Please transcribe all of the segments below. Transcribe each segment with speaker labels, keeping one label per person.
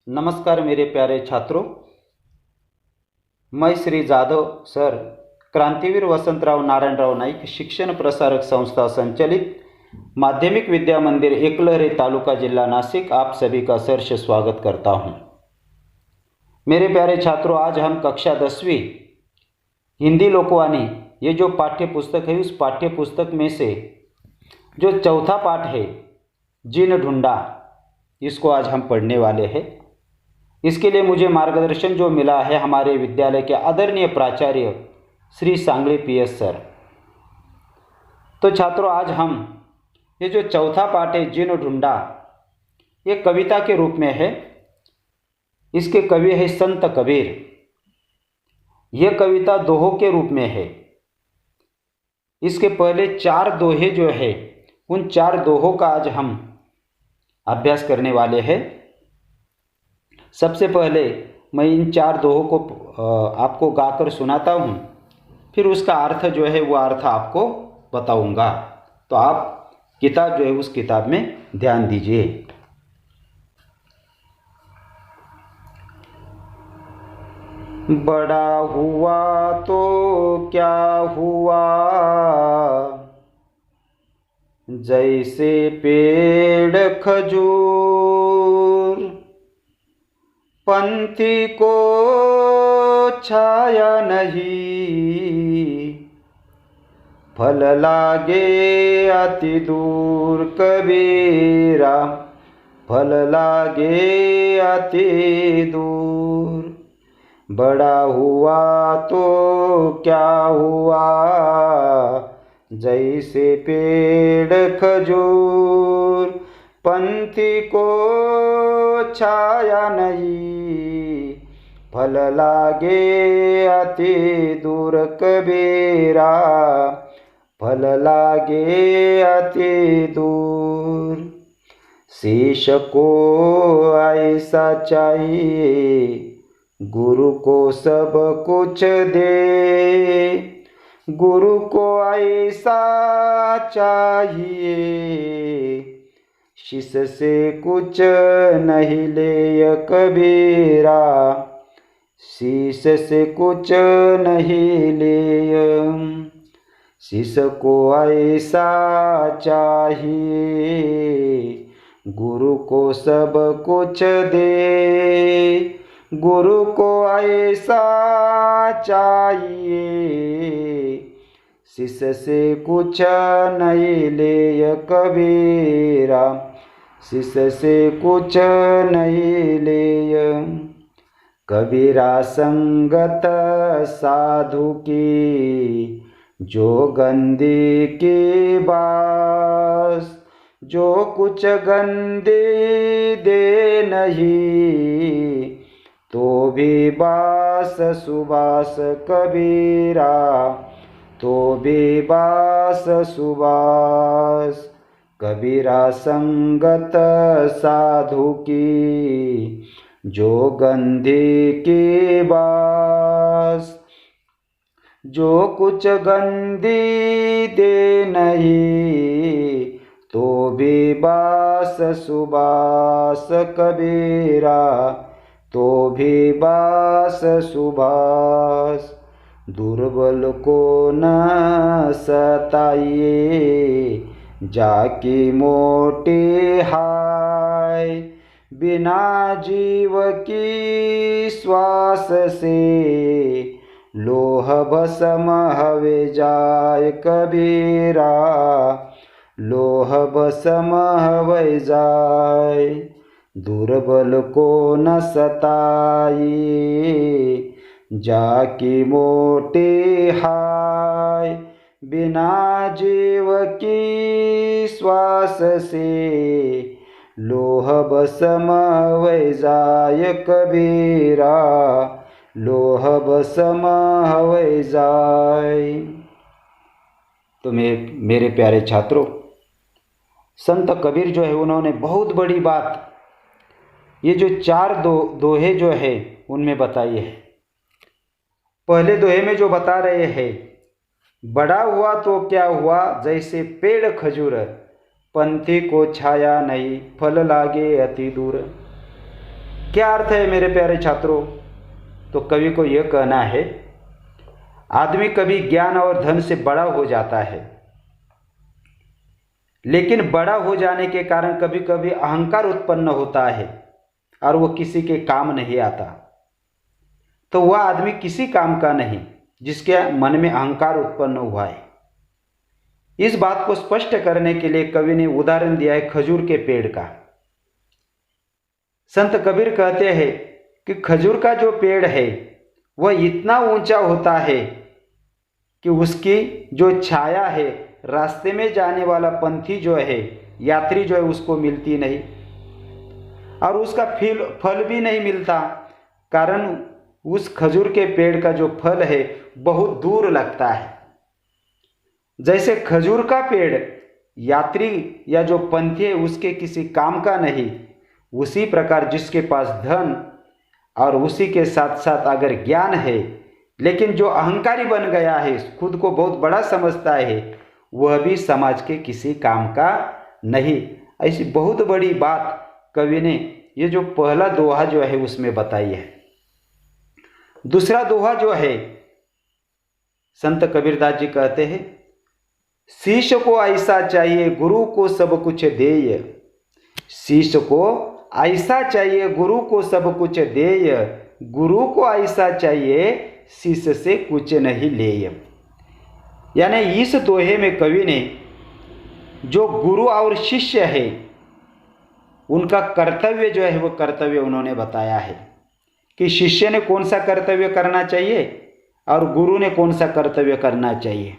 Speaker 1: नमस्कार मेरे प्यारे छात्रों, मैं श्री जाधव सर क्रांतिवीर वसंतराव नारायणराव नाईक शिक्षण प्रसारक संस्था संचालित माध्यमिक विद्या मंदिर एकलहरे तालुका जिला नासिक आप सभी का सहर्ष स्वागत करता हूं। मेरे प्यारे छात्रों, आज हम कक्षा 10वीं हिंदी लोकवाणी ये जो पाठ्य पुस्तक है उस पाठ्य पुस्तक में से जो चौथा पाठ है जिन ढूंढा, इसको आज हम पढ़ने वाले हैं। इसके लिए मुझे मार्गदर्शन जो मिला है हमारे विद्यालय के आदरणीय प्राचार्य श्री सांगली पीएस सर। तो छात्रों, आज हम ये जो चौथा पाठ है जिन ढूंढा, ये कविता के रूप में है। इसके कवि है संत कबीर। यह कविता दोहों के रूप में है। इसके पहले 4 दोहे जो है उन 4 दोहों का आज हम अभ्यास करने वाले हैं। सबसे पहले मैं इन 4 दोहों को आपको गाकर सुनाता हूँ, फिर उसका अर्थ जो है वो अर्थ आपको बताऊँगा। तो आप किताब जो है उस किताब में ध्यान दीजिए। बड़ा हुआ तो क्या हुआ, जैसे पेड़ खजूर, पंथी को छाया नहीं, फल लागे अति दूर। कबीरा फल लागे अति दूर। बड़ा हुआ तो क्या हुआ, जैसे पेड़ खजूर, पंथी को छाया नहीं, फल लागे अति दूर। कबीरा फल लागे अति दूर। शीश को ऐसा चाहिए, गुरु को सब कुछ दे। गुरु को ऐसा चाहिए, शिष्य से कुछ नहीं ले। कबीरा शिष्य से कुछ नहीं ले। शिष्य को ऐसा चाहिए, गुरु को सब कुछ दे। गुरु को ऐसा चाहिए, शिष्य से कुछ नहीं ले। कबीरा शिष्य से कुछ नहीं ले। कबीरा संगत साधु की, जो गंदी की बास, जो कुछ गंदी दे नहीं, तो भी बास सुबास। कबीरा तो भी बास सुबास। कबीरा संगत साधु की, जो गंधी की बास, जो कुछ गंदी दे नहीं, तो भी बास सुबास। कबीरा तो भी बास सुबास। दुर्बल को न सताइए, जाकी मोटी हाय, बिना जीव की श्वास से, लोह भस्म हवे जाय। कबीरा लोह भस्म हवे जाय। दुर्बल को न सताइए, जाकी मोटी हाय, बिना जीव की श्वास से, लोह भस्म हवे जाय। कबीरा लोह भस्म हवे जाय। तो मेरे प्यारे छात्रों, संत कबीर जो है उन्होंने बहुत बड़ी बात ये जो 4 दोहे जो है उनमें बताई है। पहले दोहे में जो बता रहे हैं, बड़ा हुआ तो क्या हुआ, जैसे पेड़ खजूर, पंथी को छाया नहीं, फल लागे अति दूर। क्या अर्थ है मेरे प्यारे छात्रों? तो कवि को यह कहना है, आदमी कभी ज्ञान और धन से बड़ा हो जाता है, लेकिन बड़ा हो जाने के कारण कभी कभी अहंकार उत्पन्न होता है और वो किसी के काम नहीं आता। तो वह आदमी किसी काम का नहीं जिसके मन में अहंकार उत्पन्न हुआ है। इस बात को स्पष्ट करने के लिए कवि ने उदाहरण दिया है खजूर के पेड़ का। संत कबीर कहते हैं कि खजूर का जो पेड़ है वह इतना ऊंचा होता है कि उसकी जो छाया है रास्ते में जाने वाला पंथी जो है, यात्री जो है, उसको मिलती नहीं और उसका फल भी नहीं मिलता, कारण उस खजूर के पेड़ का जो फल है बहुत दूर लगता है। जैसे खजूर का पेड़ यात्री या जो पंथी है उसके किसी काम का नहीं, उसी प्रकार जिसके पास धन और उसी के साथ साथ अगर ज्ञान है, लेकिन जो अहंकारी बन गया है, खुद को बहुत बड़ा समझता है, वह भी समाज के किसी काम का नहीं। ऐसी बहुत बड़ी बात कवि ने ये जो पहला दोहा जो है उसमें बताई है। दूसरा दोहा जो है, संत कबीरदास जी कहते हैं, शिष्य को ऐसा चाहिए गुरु को सब कुछ देय। शिष्य को ऐसा चाहिए गुरु को सब कुछ देय, गुरु को ऐसा चाहिए शिष्य से कुछ नहीं लेय। यानी इस दोहे में कवि ने जो गुरु और शिष्य है उनका कर्तव्य जो है वो कर्तव्य उन्होंने बताया है कि शिष्य ने कौन सा कर्तव्य करना चाहिए और गुरु ने कौन सा कर्तव्य करना चाहिए।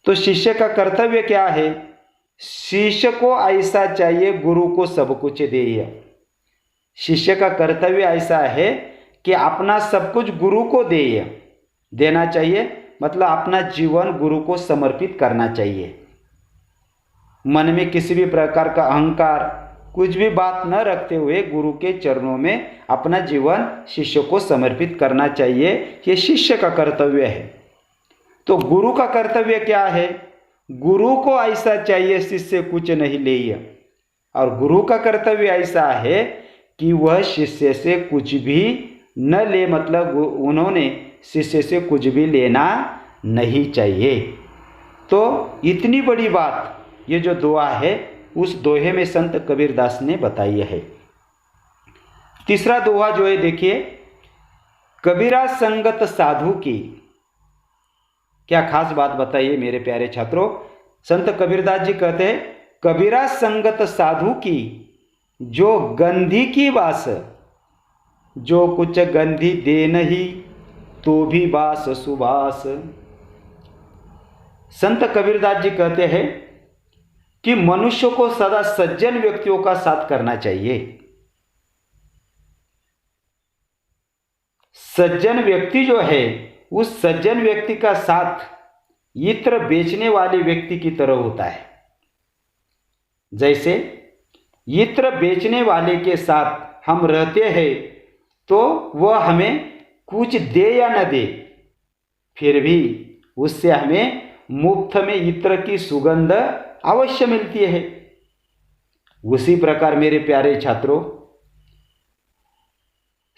Speaker 1: तो शिष्य का कर्तव्य क्या है? शिष्य को ऐसा चाहिए गुरु को सब कुछ देय। शिष्य का कर्तव्य ऐसा है कि अपना सब कुछ गुरु को देना चाहिए, मतलब अपना जीवन गुरु को समर्पित करना चाहिए। मन में किसी भी प्रकार का अहंकार, कुछ भी बात न रखते हुए गुरु के चरणों में अपना जीवन शिष्य को समर्पित करना चाहिए। ये शिष्य का कर्तव्य है। तो गुरु का कर्तव्य क्या है? गुरु को ऐसा चाहिए शिष्य कुछ नहीं ले, और गुरु का कर्तव्य ऐसा है कि वह शिष्य से कुछ भी न ले, मतलब उन्होंने शिष्य से कुछ भी लेना नहीं चाहिए। तो इतनी बड़ी बात ये जो दोहा है उस दोहे में संत कबीरदास ने बताई है। तीसरा दोहा जो है देखिए, कबीरा संगत साधु की। क्या खास बात बताइए मेरे प्यारे छात्रों। संत कबीरदास जी कहते हैं, कबीरा संगत साधु की जो गंधी की बास, जो कुछ गंधी दे नहीं तो भी बास सुबास। संत कबीरदास जी कहते हैं कि मनुष्य को सदा सज्जन व्यक्तियों का साथ करना चाहिए। सज्जन व्यक्ति जो है उस सज्जन व्यक्ति का साथ इत्र बेचने वाले व्यक्ति की तरह होता है। जैसे इत्र बेचने वाले के साथ हम रहते हैं तो वह हमें कुछ दे या न दे, फिर भी उससे हमें मुफ्त में इत्र की सुगंध अवश्य मिलती है। उसी प्रकार मेरे प्यारे छात्रों,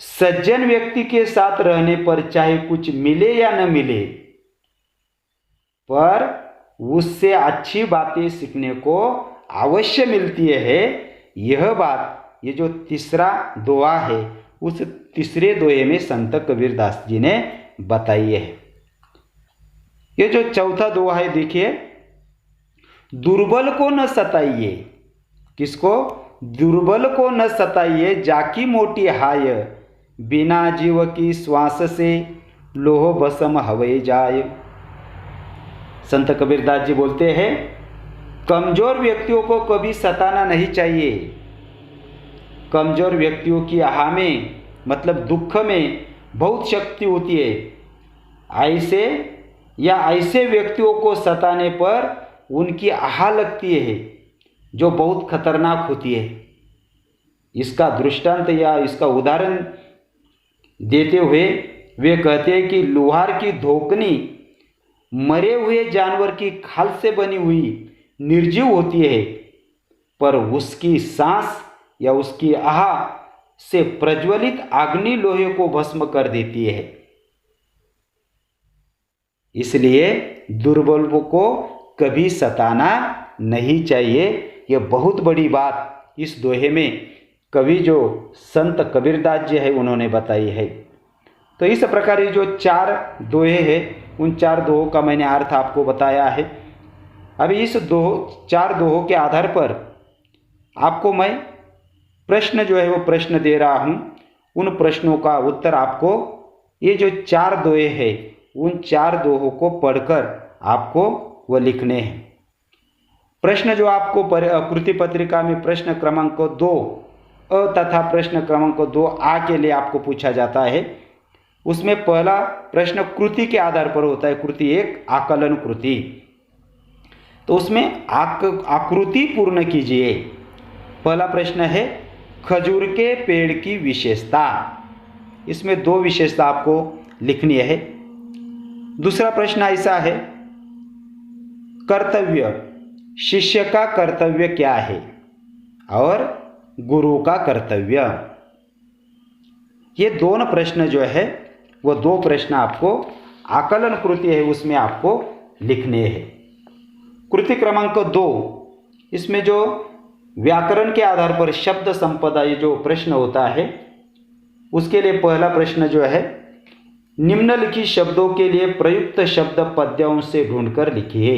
Speaker 1: सज्जन व्यक्ति के साथ रहने पर चाहे कुछ मिले या न मिले, पर उससे अच्छी बातें सीखने को अवश्य मिलती है। यह बात ये जो तीसरा दोहा है उस तीसरे दोहे में संत कबीरदास जी ने बताई है। ये जो चौथा दोहा है देखिए, दुर्बल को न सताइए। किसको? दुर्बल को न सताइए, जाकी मोटी हाय, बिना जीव की श्वास से लोह बसम हवे जाए। संत कबीरदास जी बोलते हैं, कमजोर व्यक्तियों को कभी सताना नहीं चाहिए। कमजोर व्यक्तियों की आह में, मतलब दुख में बहुत शक्ति होती है। ऐसे व्यक्तियों को सताने पर उनकी आह लगती है जो बहुत खतरनाक होती है। इसका दृष्टांत या इसका उदाहरण देते हुए वे कहते हैं कि लोहार की धोकनी मरे हुए जानवर की खाल से बनी हुई निर्जीव होती है, पर उसकी सांस या उसकी आह से प्रज्वलित अग्नि लोहे को भस्म कर देती है। इसलिए दुर्बलों को कभी सताना नहीं चाहिए। यह बहुत बड़ी बात इस दोहे में कवि जो संत कबीरदास जी है उन्होंने बताई है। तो इस प्रकार ये जो 4 दोहे हैं उन 4 दोहों का मैंने अर्थ आपको बताया है। अभी इस 4 दोहों के आधार पर आपको मैं प्रश्न जो है वो प्रश्न दे रहा हूँ। उन प्रश्नों का उत्तर आपको ये जो 4 दोहे हैं उन 4 दोहों को पढ़कर आपको वो लिखने हैं। प्रश्न जो आपको कृति पत्रिका में प्रश्न क्रमांक 2 अ तथा प्रश्न क्रमांक 2 आ के लिए आपको पूछा जाता है। उसमें पहला प्रश्न कृति के आधार पर होता है, कृति 1 आकलन कृति। तो उसमें आकृति पूर्ण कीजिए। पहला प्रश्न है खजूर के पेड़ की विशेषता। इसमें 2 विशेषता आपको लिखनी है। दूसरा प्रश्न ऐसा है कर्तव्य, शिष्य का कर्तव्य क्या है और गुरु का कर्तव्य। ये दोनों प्रश्न जो है वो 2 प्रश्न आपको आकलन कृति है उसमें आपको लिखने हैं। कृति क्रमांक 2 इसमें जो व्याकरण के आधार पर शब्द संपदा ये जो प्रश्न होता है उसके लिए पहला प्रश्न जो है निम्नलिखित शब्दों के लिए प्रयुक्त शब्द पद्यों से ढूंढकर लिखिए।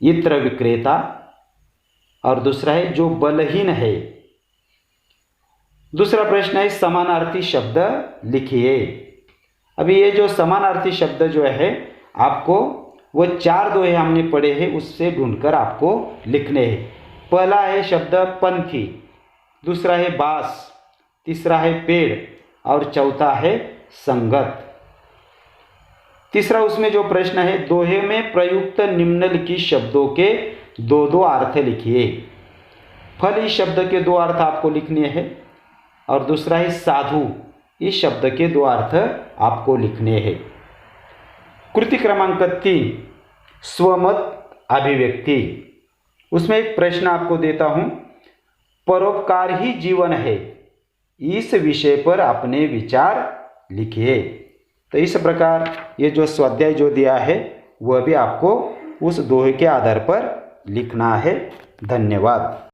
Speaker 1: इत्र विक्रेता और दूसरा है जो बलहीन है। दूसरा प्रश्न है समानार्थी शब्द लिखिए। अभी ये जो समानार्थी शब्द जो है आपको वो 4 दोहे हमने पढ़े हैं उससे ढूंढकर आपको लिखने हैं। पहला है शब्द पंथी, दूसरा है बास, तीसरा है पेड़ और चौथा है संगत। तीसरा उसमें जो प्रश्न है दोहे में प्रयुक्त निम्नलिखित शब्दों के 2 अर्थ लिखिए। फल इस शब्द के 2 अर्थ आपको लिखने हैं और दूसरा है साधु, इस शब्द के 2 अर्थ आपको लिखने हैं। कृति क्रमांक 3 स्वमत अभिव्यक्ति। उसमें एक प्रश्न आपको देता हूं, परोपकार ही जीवन है, इस विषय पर अपने विचार लिखिए। तो इस प्रकार ये जो स्वाध्याय जो दिया है वह भी आपको उस दोहे के आधार पर लिखना है। धन्यवाद।